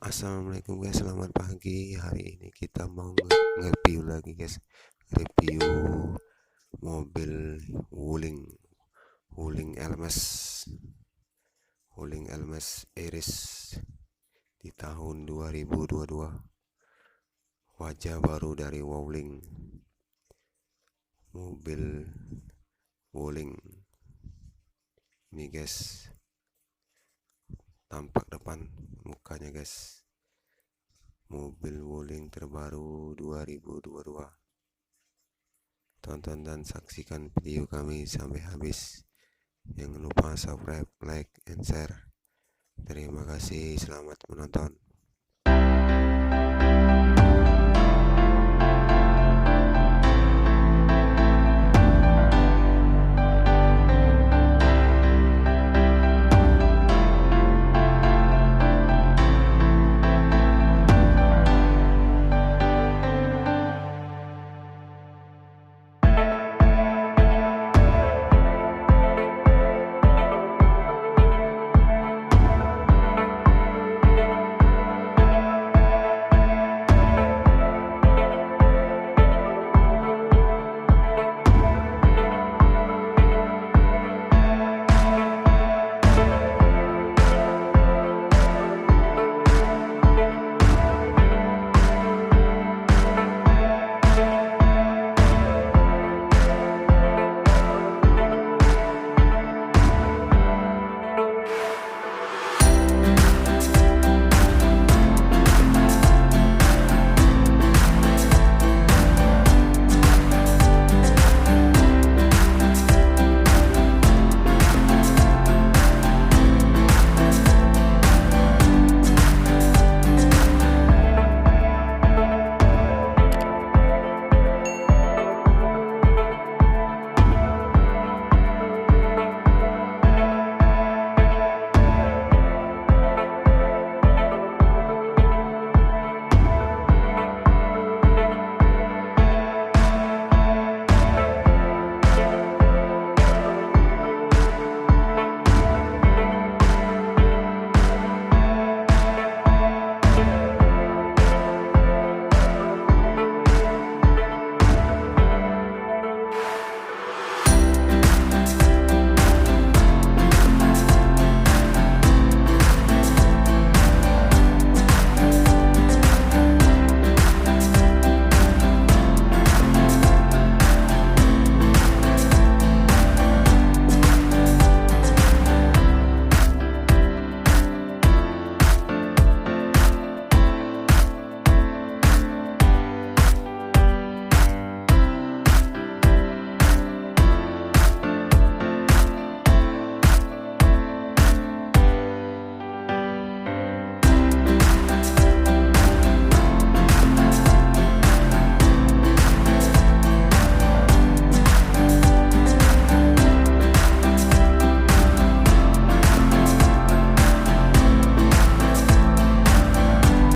Assalamualaikum guys, selamat pagi. Hari ini kita mau nge-review lagi guys. Review mobil Wuling Wuling LMS Iris di tahun 2022. Wajah baru dari Wuling. Mobil Wuling ini guys, tampak depan mukanya guys. Mobil Wuling terbaru 2022. Tonton dan saksikan video kami sampai habis. Jangan lupa subscribe, like, and share. Terima kasih, selamat menonton.